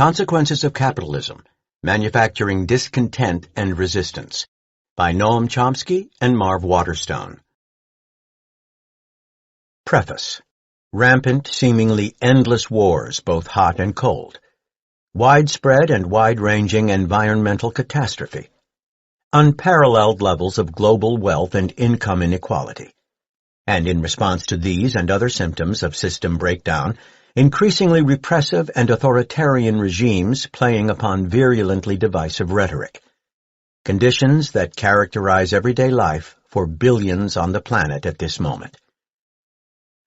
Consequences of Capitalism, Manufacturing Discontent and Resistance, by Noam Chomsky and Marv Waterstone. Preface. Rampant, seemingly endless wars, both hot and cold. Widespread and wide-ranging environmental catastrophe. Unparalleled levels of global wealth and income inequality. And in response to these and other symptoms of system breakdown, increasingly repressive and authoritarian regimes playing upon virulently divisive rhetoric. Conditions that characterize everyday life for billions on the planet at this moment.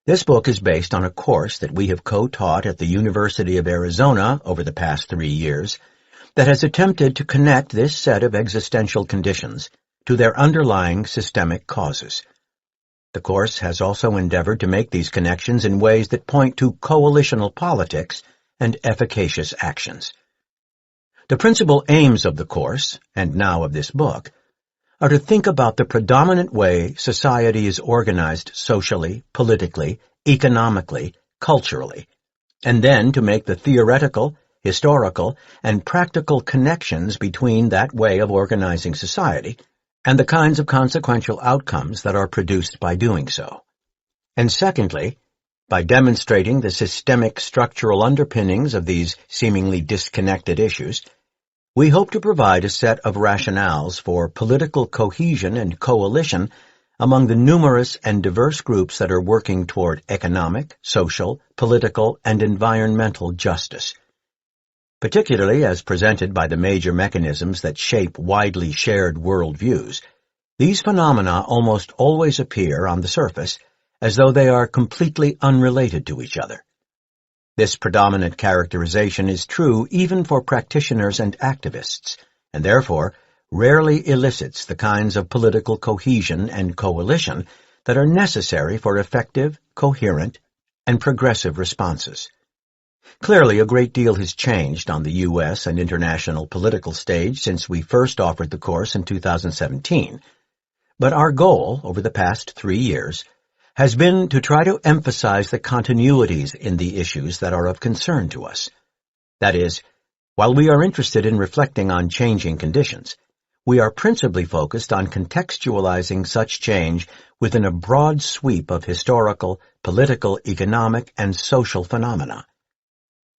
This book is based on a course that we have co-taught at the University of Arizona over the past 3 years that has attempted to connect this set of existential conditions to their underlying systemic causes. The course has also endeavored to make these connections in ways that point to coalitional politics and efficacious actions. The principal aims of the course, and now of this book, are to think about the predominant way society is organized socially, politically, economically, culturally, and then to make the theoretical, historical, and practical connections between that way of organizing society and the kinds of consequential outcomes that are produced by doing so. And secondly, by demonstrating the systemic structural underpinnings of these seemingly disconnected issues, we hope to provide a set of rationales for political cohesion and coalition among the numerous and diverse groups that are working toward economic, social, political, and environmental justice. Particularly as presented by the major mechanisms that shape widely shared worldviews, these phenomena almost always appear on the surface as though they are completely unrelated to each other. This predominant characterization is true even for practitioners and activists, and therefore rarely elicits the kinds of political cohesion and coalition that are necessary for effective, coherent, and progressive responses. Clearly, a great deal has changed on the U.S. and international political stage since we first offered the course in 2017, but our goal over the past 3 years has been to try to emphasize the continuities in the issues that are of concern to us. That is, while we are interested in reflecting on changing conditions, we are principally focused on contextualizing such change within a broad sweep of historical, political, economic, and social phenomena.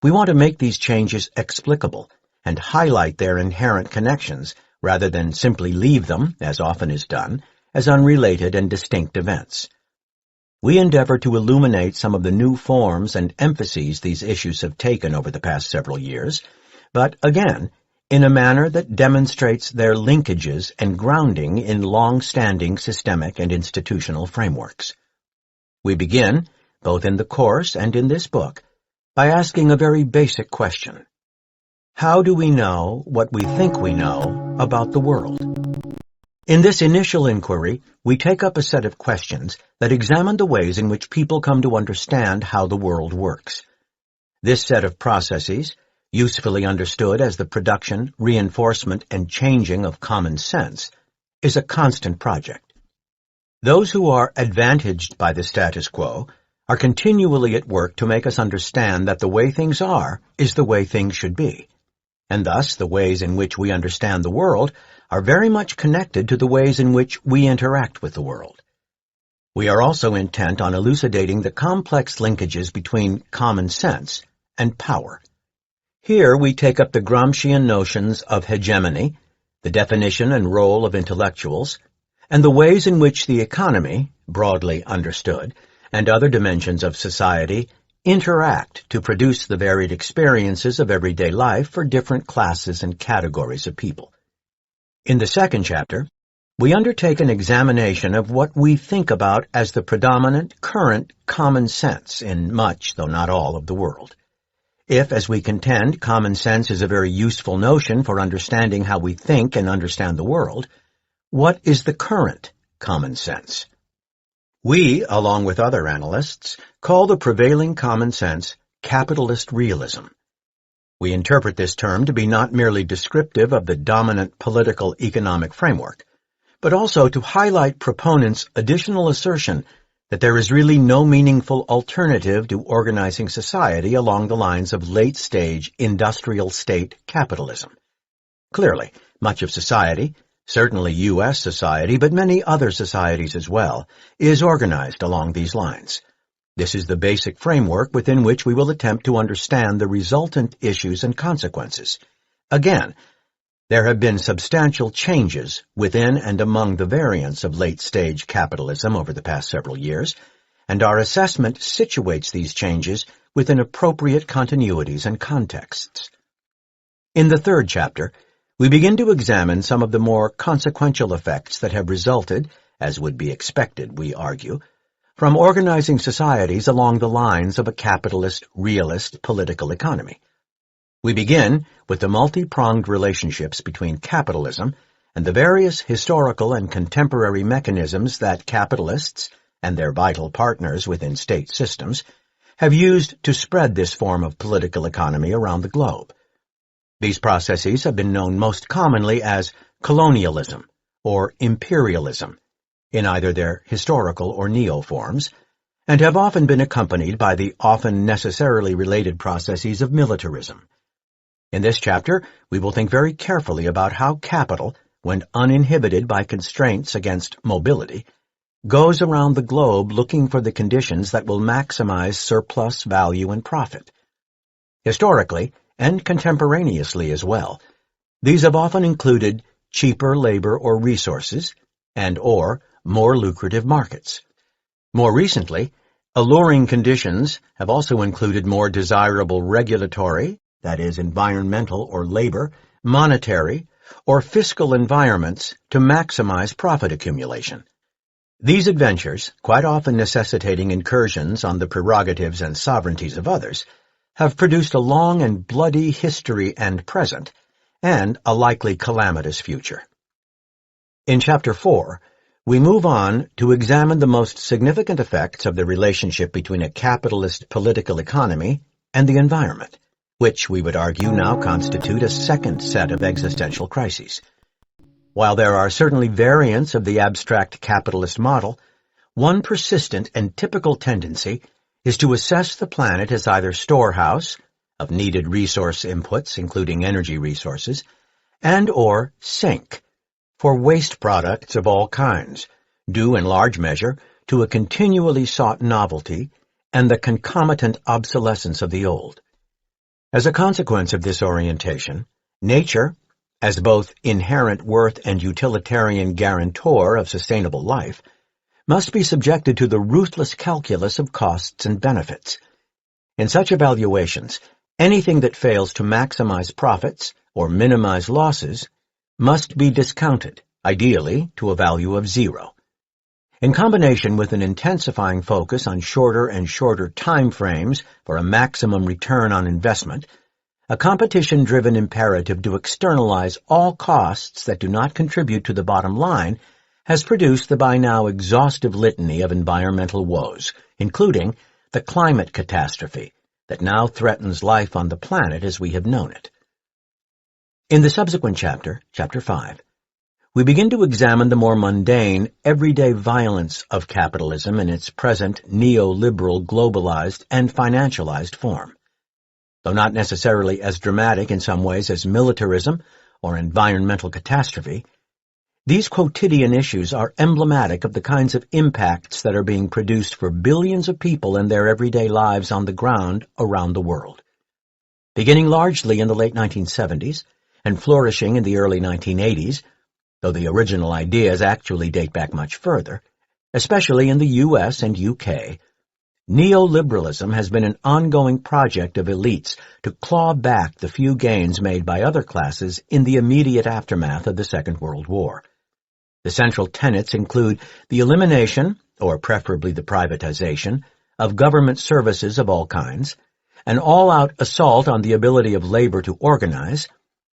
We want to make these changes explicable and highlight their inherent connections rather than simply leave them, as often is done, as unrelated and distinct events. We endeavor to illuminate some of the new forms and emphases these issues have taken over the past several years, but again, in a manner that demonstrates their linkages and grounding in long-standing systemic and institutional frameworks. We begin, both in the course and in this book, by asking a very basic question. How do we know what we think we know about the world? In this initial inquiry, we take up a set of questions that examine the ways in which people come to understand how the world works. This set of processes, usefully understood as the production, reinforcement, and changing of common sense, is a constant project. Those who are advantaged by the status quo are continually at work to make us understand that the way things are is the way things should be, and thus the ways in which we understand the world are very much connected to the ways in which we interact with the world. We are also intent on elucidating the complex linkages between common sense and power. Here we take up the Gramscian notions of hegemony, the definition and role of intellectuals, and the ways in which the economy, broadly understood, and other dimensions of society interact to produce the varied experiences of everyday life for different classes and categories of people. In the second chapter, we undertake an examination of what we think about as the predominant current common sense in much, though not all, of the world. If, as we contend, common sense is a very useful notion for understanding how we think and understand the world, what is the current common sense? We, along with other analysts, call the prevailing common sense capitalist realism. We interpret this term to be not merely descriptive of the dominant political economic framework, but also to highlight proponents' additional assertion that there is really no meaningful alternative to organizing society along the lines of late-stage industrial state capitalism. Clearly, much of society, certainly U.S. society, but many other societies as well, is organized along these lines. This is the basic framework within which we will attempt to understand the resultant issues and consequences. Again, there have been substantial changes within and among the variants of late-stage capitalism over the past several years, and our assessment situates these changes within appropriate continuities and contexts. In the third chapter, we begin to examine some of the more consequential effects that have resulted, as would be expected, we argue, from organizing societies along the lines of a capitalist, realist political economy. We begin with the multi-pronged relationships between capitalism and the various historical and contemporary mechanisms that capitalists and their vital partners within state systems have used to spread this form of political economy around the globe. These processes have been known most commonly as colonialism or imperialism, in either their historical or neo-forms, and have often been accompanied by the often necessarily related processes of militarism. In this chapter, we will think very carefully about how capital, when uninhibited by constraints against mobility, goes around the globe looking for the conditions that will maximize surplus value and profit. Historically, and contemporaneously as well, these have often included cheaper labor or resources and/or more lucrative markets. More recently, alluring conditions have also included more desirable regulatory, that is, environmental or labor, monetary, or fiscal environments to maximize profit accumulation. These adventures, quite often necessitating incursions on the prerogatives and sovereignties of others, have produced a long and bloody history and present, and a likely calamitous future. In Chapter 4, we move on to examine the most significant effects of the relationship between a capitalist political economy and the environment, which we would argue now constitute a second set of existential crises. While there are certainly variants of the abstract capitalist model, one persistent and typical tendency is to assess the planet as either storehouse of needed resource inputs, including energy resources, and/or sink for waste products of all kinds, due in large measure to a continually sought novelty and the concomitant obsolescence of the old. As a consequence of this orientation, nature, as both inherent worth and utilitarian guarantor of sustainable life, must be subjected to the ruthless calculus of costs and benefits. In such evaluations, anything that fails to maximize profits or minimize losses must be discounted, ideally to a value of zero. In combination with an intensifying focus on shorter and shorter time frames for a maximum return on investment, a competition-driven imperative to externalize all costs that do not contribute to the bottom line has produced the by now exhaustive litany of environmental woes, including the climate catastrophe that now threatens life on the planet as we have known it. In the subsequent chapter, Chapter 5, we begin to examine the more mundane, everyday violence of capitalism in its present neoliberal, globalized, and financialized form. Though not necessarily as dramatic in some ways as militarism or environmental catastrophe, these quotidian issues are emblematic of the kinds of impacts that are being produced for billions of people in their everyday lives on the ground around the world. Beginning largely in the late 1970s and flourishing in the early 1980s, though the original ideas actually date back much further, especially in the U.S. and U.K., neoliberalism has been an ongoing project of elites to claw back the few gains made by other classes in the immediate aftermath of the Second World War. The central tenets include the elimination, or preferably the privatization, of government services of all kinds, an all-out assault on the ability of labor to organize,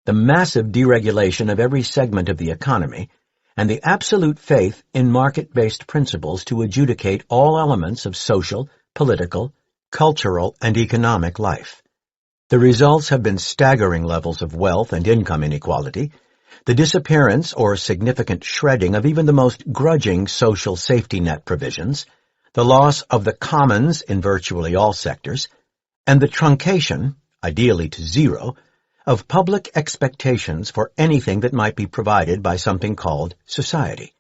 the massive deregulation of every segment of the economy, and the absolute faith in market-based principles to adjudicate all elements of social, political, cultural, and economic life. The results have been staggering levels of wealth and income inequality, the disappearance or significant shredding of even the most grudging social safety net provisions, the loss of the commons in virtually all sectors, and the truncation, ideally to zero, of public expectations for anything that might be provided by something called society.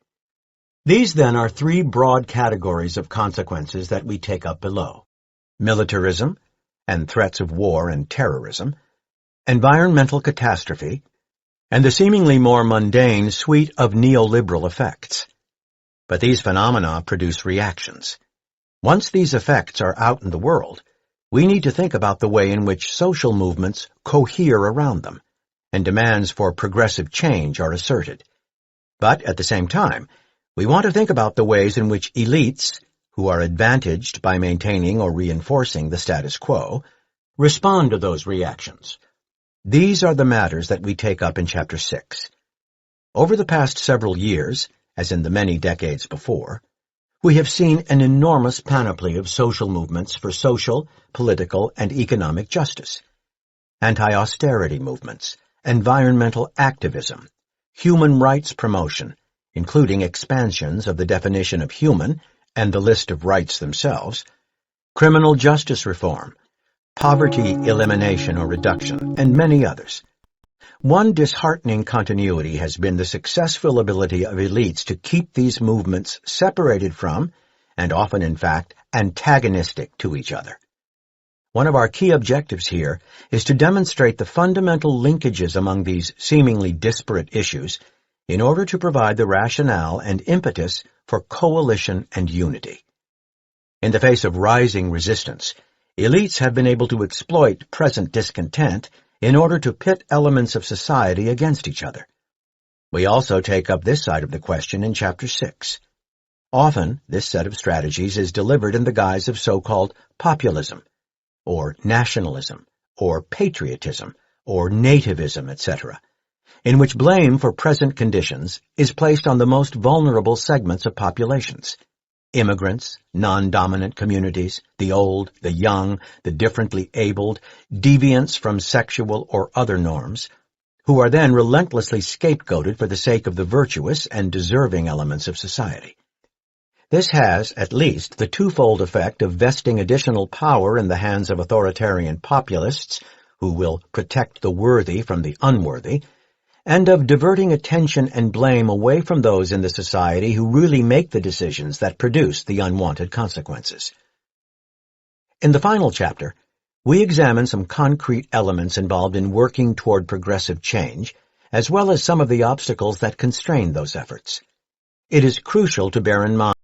These then are three broad categories of consequences that we take up below: militarism and threats of war and terrorism, environmental catastrophe, and the seemingly more mundane suite of neoliberal effects. But these phenomena produce reactions. Once these effects are out in the world, we need to think about the way in which social movements cohere around them, and demands for progressive change are asserted. But at the same time, we want to think about the ways in which elites, who are advantaged by maintaining or reinforcing the status quo, respond to those reactions. These are the matters that we take up in Chapter 6. Over the past several years, as in the many decades before, we have seen an enormous panoply of social movements for social, political, and economic justice: anti-austerity movements, environmental activism, human rights promotion, including expansions of the definition of human and the list of rights themselves, criminal justice reform, poverty elimination or reduction, and many others. One disheartening continuity has been the successful ability of elites to keep these movements separated from, and often in fact, antagonistic to each other. One of our key objectives here is to demonstrate the fundamental linkages among these seemingly disparate issues in order to provide the rationale and impetus for coalition and unity. In the face of rising resistance, elites have been able to exploit present discontent in order to pit elements of society against each other. We also take up this side of the question in Chapter 6. Often, this set of strategies is delivered in the guise of so-called populism, or nationalism, or patriotism, or nativism, etc., in which blame for present conditions is placed on the most vulnerable segments of populations: immigrants, non-dominant communities, the old, the young, the differently abled, deviants from sexual or other norms, who are then relentlessly scapegoated for the sake of the virtuous and deserving elements of society. This has, at least, the twofold effect of vesting additional power in the hands of authoritarian populists, who will protect the worthy from the unworthy, and of diverting attention and blame away from those in the society who really make the decisions that produce the unwanted consequences. In the final chapter, we examine some concrete elements involved in working toward progressive change, as well as some of the obstacles that constrain those efforts. It is crucial to bear in mind